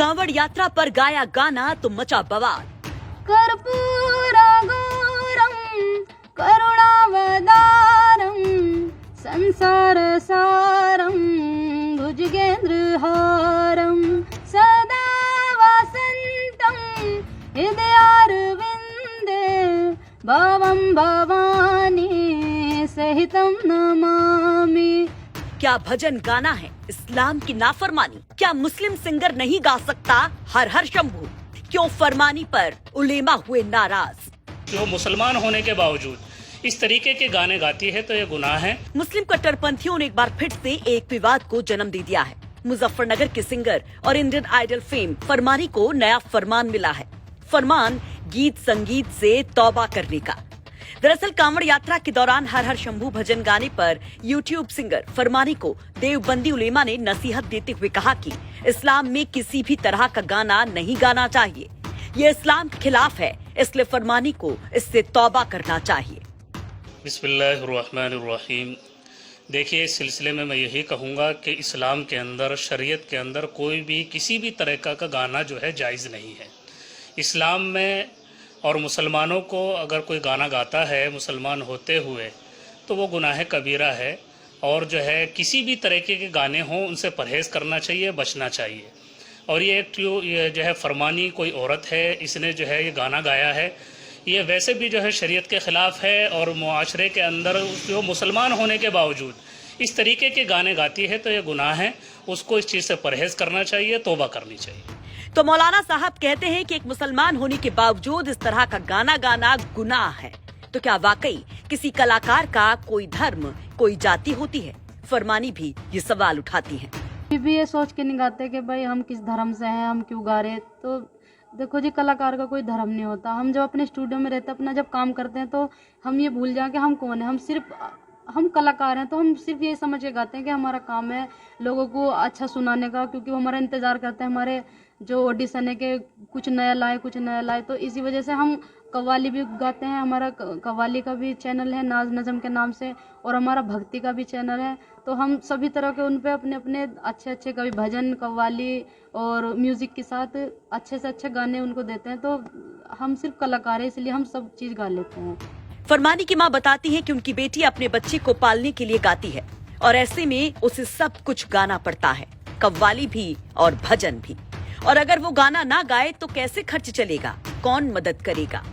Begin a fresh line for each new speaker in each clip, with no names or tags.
कांवड़ यात्रा पर गाया गाना तो मचा बवाल।
कर्पूरागौरम करुणावतारम संसार सारम भुजगेंद्रहारम सदा वसंतम हृदयारविंदे भवम भवानी सहितम नमामि।
क्या भजन गाना है इस्लाम की नाफरमानी? क्या मुस्लिम सिंगर नहीं गा सकता हर हर शंभू? क्यों फरमानी पर उलेमा हुए नाराज?
जो मुसलमान होने के बावजूद इस तरीके के गाने गाती है तो ये गुनाह है।
मुस्लिम कट्टरपंथियों ने एक बार फिर से एक विवाद को जन्म दे दिया है। मुजफ्फरनगर के सिंगर और इंडियन आइडल फेम फरमानी को नया फरमान मिला है। फरमान गीत संगीत से तौबा करने का। दरअसल कांवड़ यात्रा के दौरान हर हर शंभू भजन गाने पर यूट्यूब सिंगर फरमानी को देवबंदी उलेमा ने नसीहत देते हुए कहा कि इस्लाम में किसी भी तरह का गाना नहीं गाना चाहिए। ये इस्लाम के खिलाफ है, इसलिए फरमानी को इससे तौबा करना चाहिए।
बिस्मिल्लाहिर्रहमानिर्रहीम। देखिए, इस सिलसिले में मैं यही कहूँगा कि इस्लाम के अंदर, शरीयत के अंदर कोई भी किसी भी तरह का गाना जो है जायज़ नहीं है। इस्लाम में और मुसलमानों को अगर कोई गाना गाता है मुसलमान होते हुए तो वो गुनाह कबीरा है, और जो है किसी भी तरीके के गाने हों उनसे परहेज़ करना चाहिए, बचना चाहिए। और ये जो है फरमानी कोई औरत है, इसने जो है ये गाना गाया है, ये वैसे भी जो है शरीयत के ख़िलाफ़ है, और मुआशरे के अंदर जो मुसलमान होने के बावजूद इस तरीके के गाने गाती है तो ये गुनाह है। उसको इस चीज़ से परहेज़ करना चाहिए, तौबा करनी चाहिए।
तो मौलाना साहब कहते हैं कि एक मुसलमान होने के बावजूद इस तरह का गाना गाना गुनाह है। तो क्या वाकई किसी कलाकार का कोई धर्म, कोई जाति होती है? फरमानी भी ये सवाल उठाती है।
भी ये सोच के नहीं गाते कि भाई हम किस धर्म से हैं, हम क्यों गा रहे। तो देखो जी, कलाकार का कोई धर्म नहीं होता। हम जब अपने स्टूडियो में रहते हैं, अपना जब काम करते हैं, तो हम ये भूल जाएं कि हम कौन है। हम कलाकार हैं, तो हम सिर्फ ये समझ के गाते हैं कि हमारा काम है लोगों को अच्छा सुनाने का, क्योंकि वो हमारा इंतजार करते हैं हमारे जो ऑडिशन है कि कुछ नया लाए। तो इसी वजह से हम कव्वाली भी गाते हैं। हमारा कव्वाली का भी चैनल है नाज नज़म के नाम से, और हमारा भक्ति का भी चैनल है। तो हम सभी तरह के उन पे अपने अपने अच्छे कभी भजन, कव्वाली और म्यूज़िक के साथ अच्छे से अच्छे गाने उनको देते हैं। तो हम सिर्फ कलाकार हैं, इसलिए हम सब चीज़ गा लेते हैं।
फरमानी की माँ बताती है कि उनकी बेटी अपने बच्चे को पालने के लिए गाती है, और ऐसे में उसे सब कुछ गाना पड़ता है, कव्वाली भी और भजन भी। और अगर वो गाना ना गाए तो कैसे खर्च चलेगा, कौन मदद करेगा?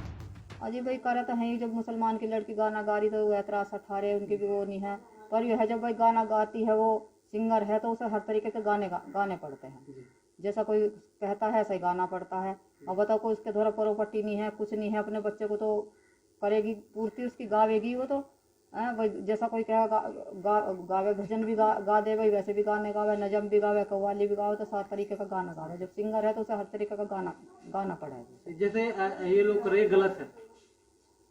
अजी भाई करा तो है ही, जब मुसलमान की लड़की गाना गा रही तो वो एतराज उठा रहे, उनकी भी वो नहीं है। पर यह है जब भाई गाना गाती है, वो सिंगर है, तो उसे हर तरीके के गाने पड़ते हैं। जैसा कोई कहता है ऐसा ही गाना पड़ता है। और बताओ, कोई उसके द्वारा प्रॉपर्टी नहीं है, कुछ नहीं है। अपने बच्चे को तो करेगी पूर्ति, उसकी गावेगी वो तो भाई। जैसा कोई कहेगा गावे, भजन भी गा दे भाई, वैसे भी गाने गावे, नजम भी गावे, कव्वाली भी गावे, तो सात तरीके का गाना गावे। जब सिंगर है तो उसे हर तरीके का गाना पड़ेगा।
जैसे ये लोग कर रहे गलत है,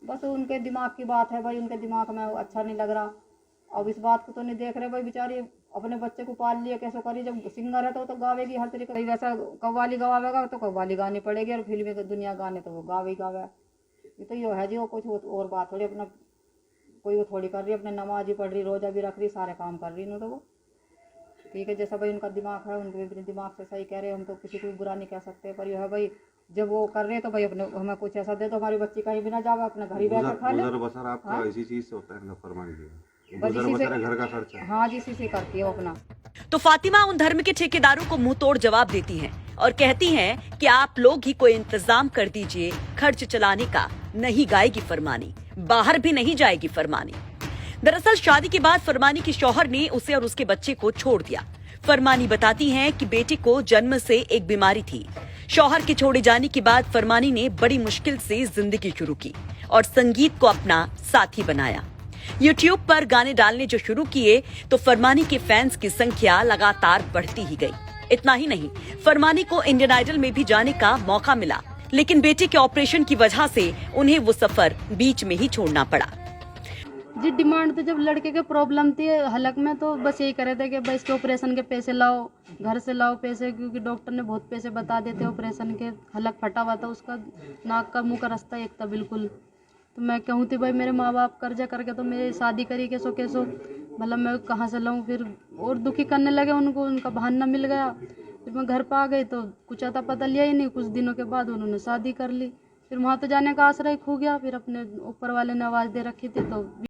बस उनके दिमाग की बात है भाई। उनके दिमाग में अच्छा नहीं लग रहा। अब इस बात को तो नहीं देख रहे भाई, बेचारी अपने बच्चे को पाल लिया, कैसे करी। जब सिंगर है तो गावेगी हर तरीके का। वैसा कव्वाली गवावेगा तो कव्वाली गानी पड़ेगी, और फिल्मी दुनिया गाने तो वो गावे। ये तो यो है जी, वो कुछ और बात थोड़ी। अपना कोई वो थोड़ी कर रही है, अपने नमाज ही पढ़ रही, रोजा भी रख रही, सारे काम कर रही। तो वो ठीक है, जैसा भाई उनका दिमाग है, उनके अपने दिमाग से सही कह रहे। हम तो किसी को बुरा नहीं कह सकते। पर यह है भाई, जब वो कर रहे हैं तो भाई अपने हमें कुछ ऐसा दे तो हमारी बच्ची कहीं भी ना जावे, अपने घर ही बैठ खा ले।
आपका इसी चीज से होता है फरमानी
घर का खर्चा। हाँ जी, इसी से करती है वो अपना।
तो फातिमा उन धर्म के ठेकेदारों को मुंह तोड़ जवाब देती हैं और कहती हैं कि आप लोग ही कोई इंतजाम कर दीजिए खर्च चलाने का। नहीं गाएगी फरमानी, बाहर भी नहीं जाएगी फरमानी। दरअसल शादी के बाद फरमानी के शौहर ने उसे और उसके बच्चे को छोड़ दिया। फरमानी बताती हैं कि बेटे को जन्म से एक बीमारी थी। शौहर के छोड़े जाने के बाद फरमानी ने बड़ी मुश्किल से जिंदगी शुरू की और संगीत को अपना साथी बनाया। यूट्यूब पर गाने डालने जो शुरू किए तो फरमानी के फैंस की संख्या लगातार बढ़ती ही गई। इतना ही नहीं, फरमानी को इंडियन आइडल में भी जाने का मौका मिला, लेकिन बेटे के ऑपरेशन की वजह से उन्हें वो सफर बीच में ही छोड़ना पड़ा।
जी डिमांड तो जब लड़के के प्रॉब्लम थी हलक में, तो बस यही करे थे कि भाई इसके ऑपरेशन के पैसे लाओ, घर से लाओ पैसे, क्योंकि डॉक्टर ने बहुत पैसे बता देते ऑपरेशन के। हलक फटा हुआ था उसका, नाक का मुंह का रास्ता एक था बिल्कुल। तो मैं कहूँ थी भाई मेरे माँ बाप कर्जा करके तो मेरी शादी करी कैसो मतलब मैं कहाँ से लाऊं। फिर और दुखी करने लगे उनको, उनका बहाना मिल गया। फिर मैं घर पर आ गई तो कुछ अता पता लिया ही नहीं। कुछ दिनों के बाद उन्होंने शादी कर ली। फिर वहाँ तो जाने का आसरा ही खो गया। फिर अपने ऊपर वाले ने आवाज़ दे रखी थी तो